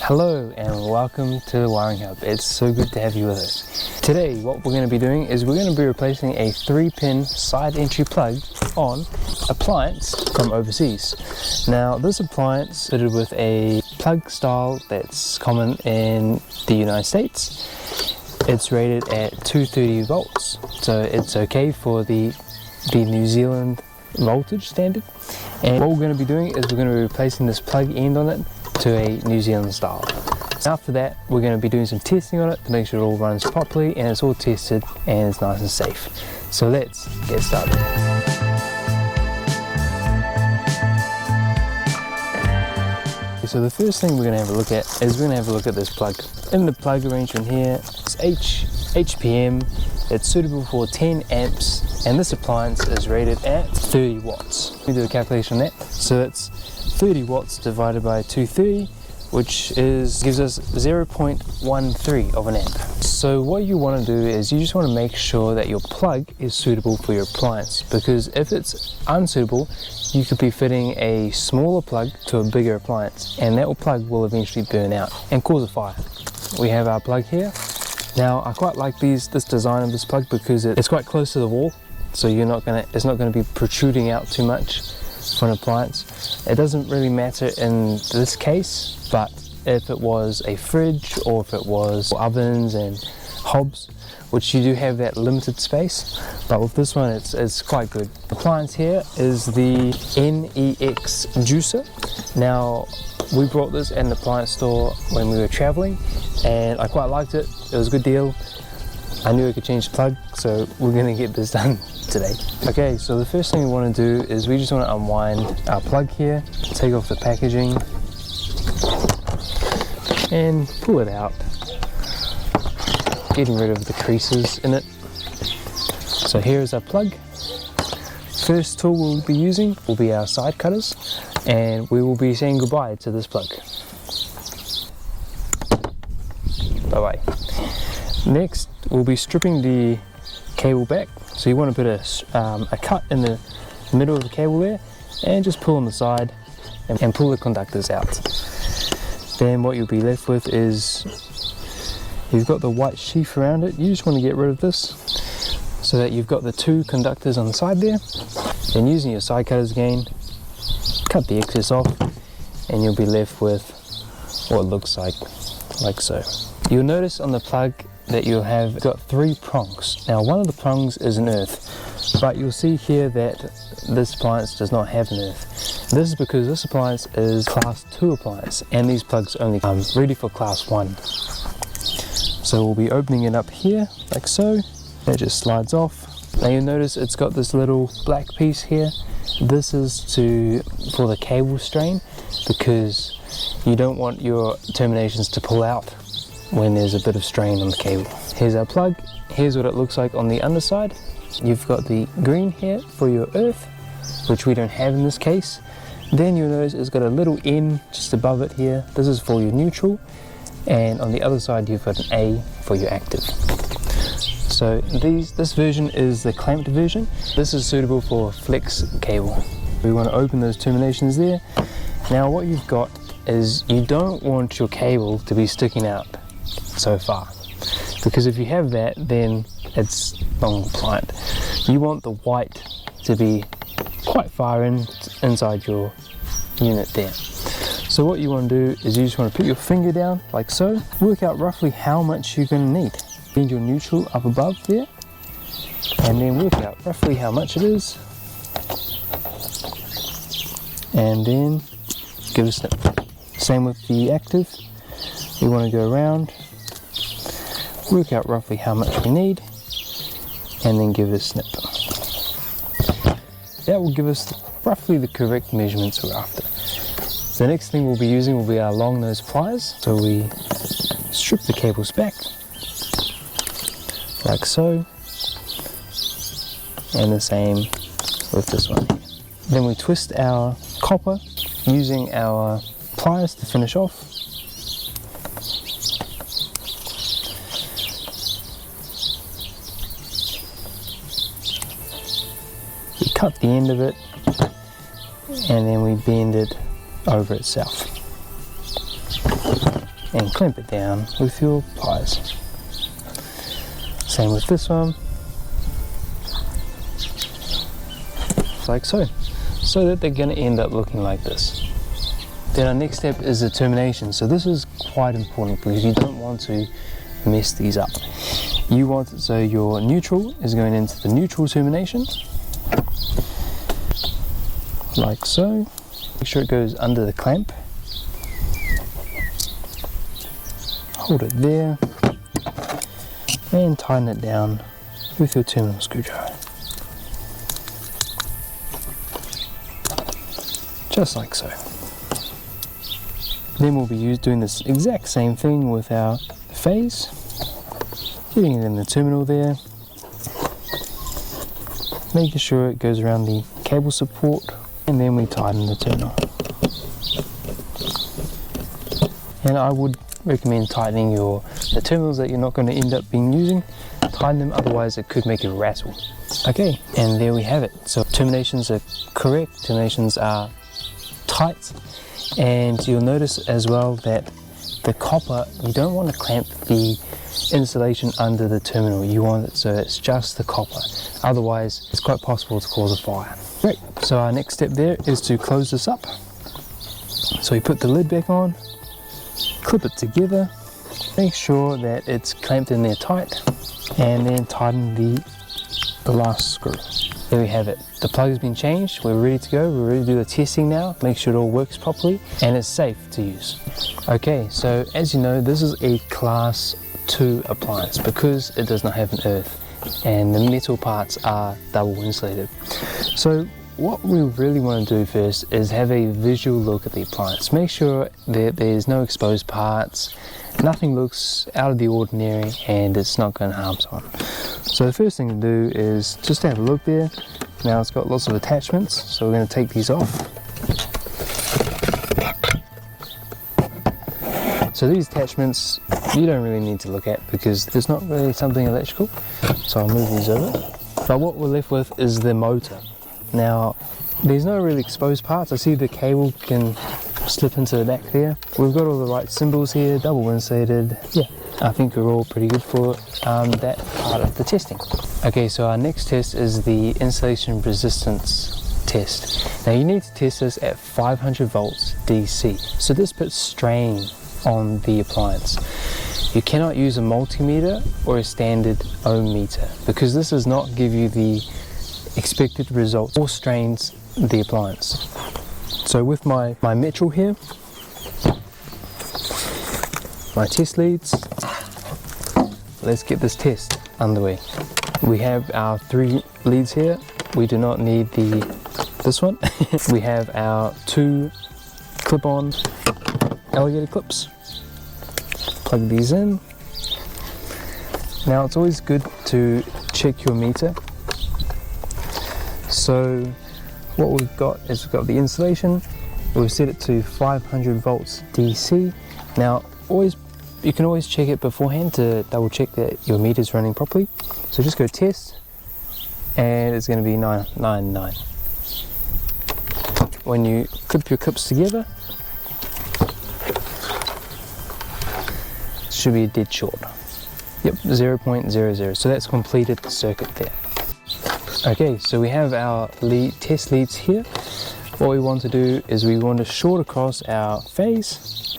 Hello and welcome to the Wiring Hub. It's so good to have you with us. Today what we're going to be doing is we're going to be replacing a 3-pin side entry plug on Appliance from overseas. Now this appliance fitted with a plug style that's common in the United States. It's rated at 230 volts, so it's okay for the New Zealand voltage standard. And what we're going to be doing is we're going to be replacing this plug end on it to a New Zealand style. After that, we're going to be doing some testing on it to make sure it all runs properly and it's all tested and it's nice and safe. So let's get started. So the first thing we're going to have a look at is we're going to have a look at this plug. In the plug arrangement here, it's HPM, it's suitable for 10 amps and this appliance is rated at 30 watts. Let me do a calculation on that. So it's 30 watts divided by 230, which gives us 0.13 of an amp. So what you want to do is you just want to make sure that your plug is suitable for your appliance, because if it's unsuitable, you could be fitting a smaller plug to a bigger appliance and that plug will eventually burn out and cause a fire. We have our plug here. Now I quite like this design of this plug because it's quite close to the wall, so it's not going to be protruding out too much for an appliance. It doesn't really matter in this case, but if it was a fridge or if it was ovens and hobs, which you do have that limited space, but with this one it's quite good. The appliance here is the NEX juicer. Now we brought this in the appliance store when we were traveling and I quite liked it. It was a good deal. I knew I could change the plug, so we're going to get this done today. Okay, so the first thing we want to do is we just want to unwind our plug here, take off the packaging and pull it out, getting rid of the creases in it. So here is our plug. First tool we'll be using will be our side cutters and we will be saying goodbye to this plug. Bye bye. Next we'll be stripping the cable back. So you want to put a cut in the middle of the cable there and just pull on the side and pull the conductors out. Then what you'll be left with is, you've got the white sheath around it. You just want to get rid of this so that you've got the 2 conductors on the side there. Then using your side cutters again, cut the excess off and you'll be left with what looks like so. You'll notice on the plug that you have got 3 prongs. Now one of the prongs is an earth, but you'll see here that this appliance does not have an earth. This is because this appliance is class 2 appliance and these plugs only come ready for class 1. So we'll be opening it up here like so. That just slides off. Now you'll notice it's got this little black piece here. This is for the cable strain, because you don't want your terminations to pull out when there's a bit of strain on the cable. Here's our plug. Here's what it looks like on the underside. You've got the green here for your earth, which we don't have in this case. Then you'll notice it's got a little N just above it here. This is for your neutral, and on the other side you've got an A for your active. So this version is the clamped version. This is suitable for flex cable. We want to open those terminations there. Now what you've got is you don't want your cable to be sticking out so far, because if you have that then it's non-compliant. You want the white to be quite far inside your unit there. So what you want to do is you just want to put your finger down like so, work out roughly how much you're going to need. Bend your neutral up above there and then work out roughly how much it is and then give it a snip. Same with the active. We want to go around, work out roughly how much we need and then give it a snip. That will give us roughly the correct measurements we're after. The next thing we'll be using will be our long nose pliers. So we strip the cables back like so, and the same with this one. Then we twist our copper using our pliers to finish off. We cut the end of it and then we bend it over itself. and clamp it down with your pliers. Same with this one, like so, so that they're going to end up looking like this. Then our next step is the termination. So this is quite important because you don't want to mess these up. You want it so your neutral is going into the neutral termination, like so. Make sure it goes under the clamp. Hold it there and tighten it down with your terminal screwdriver. Just like so. Then we'll be doing this exact same thing with our phase. Getting it in the terminal there. Making sure it goes around the cable support, and then we tighten the terminal. And I would recommend tightening the terminals that you're not going to end up using. Tighten them, otherwise it could make it rattle. Okay, and there we have it. So terminations are correct, terminations are tight, and you'll notice as well that the copper, you don't want to clamp the insulation under the terminal. You want it so it's just the copper, otherwise it's quite possible to cause a fire. Great, so our next step there is to close this up. So we put the lid back on, clip it together, make sure that it's clamped in there tight, and then tighten the last screw. There we have it. The plug has been changed, we're ready to go, we're ready to do the testing now, make sure it all works properly and it's safe to use. Okay, so as you know, this is a class 2 appliance because it does not have an earth and the metal parts are double insulated. So what we really want to do first is have a visual look at the appliance. Make sure that there's no exposed parts, nothing looks out of the ordinary, and it's not going to harm someone. So the first thing to do is just have a look there. Now it's got lots of attachments, so we're going to take these off. So these attachments you don't really need to look at because there's not really something electrical, so I'll move these over. But what we're left with is the motor. Now there's no really exposed parts. I see the cable can slip into the back there. We've got all the right symbols here, double insulated. Yeah, I think we're all pretty good for that part of the testing. Okay, so our next test is the insulation resistance test. Now you need to test this at 500 volts DC. So this puts strain on the appliance. You cannot use a multimeter or a standard ohm meter because this does not give you the expected results or strains the appliance. So with my metal here, my test leads, let's get this test underway. We have our 3 leads here. We do not need this one. We have our 2 clip-on alligator clips. Plug these in. Now it's always good to check your meter. So what we've got is we've got the insulation. We've set it to 500 volts DC. Now you can always check it beforehand to double check that your meter is running properly. So just go test, and it's going to be 999. When you clip your clips together, it should be dead short. Yep, 0.00. So that's completed the circuit there. Okay, so we have our test leads here. What we want to do is we want to short across our phase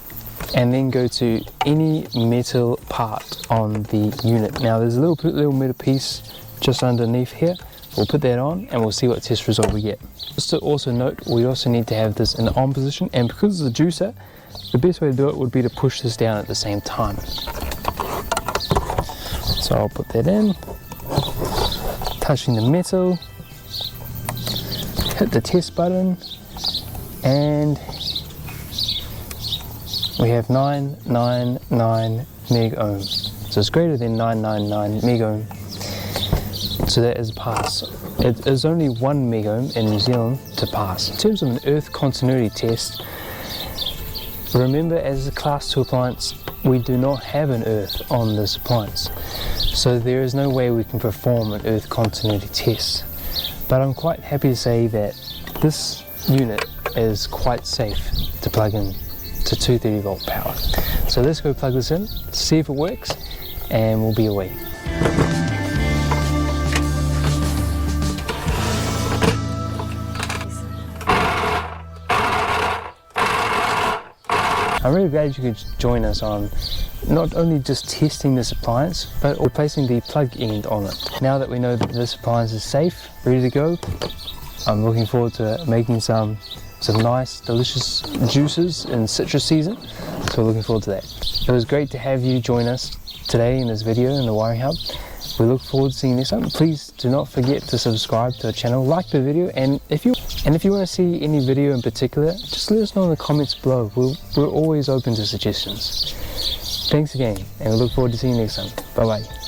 and then go to any metal part on the unit. Now there's a little metal piece just underneath here. We'll put that on and we'll see what test result we get. Just to also note, we also need to have this in the on position, and because it's a juicer, the best way to do it would be to push this down at the same time. So I'll put that in, touching the metal, hit the test button, and we have 999 meg ohm. So it's greater than 999 meg ohm. So that is a pass. It is only 1 meg ohm in New Zealand to pass. In terms of an earth continuity test, remember as a class 2 appliance, we do not have an earth on this appliance. So there is no way we can perform an earth continuity test. But I'm quite happy to say that this unit is quite safe to plug in to 230 volt power. So let's go plug this in, see if it works, and we'll be away. I'm really glad you could join us on not only just testing this appliance, but replacing the plug end on it. Now that we know that this appliance is safe, ready to go, I'm looking forward to making some nice, delicious juices in citrus season. So we're looking forward to that. It was great to have you join us today in this video in the Wiring Hub. We look forward to seeing you next time. Please do not forget to subscribe to our channel, like the video, and if you want to see any video in particular, just let us know in the comments below. We're always open to suggestions. Thanks again, and we look forward to seeing you next time. Bye bye.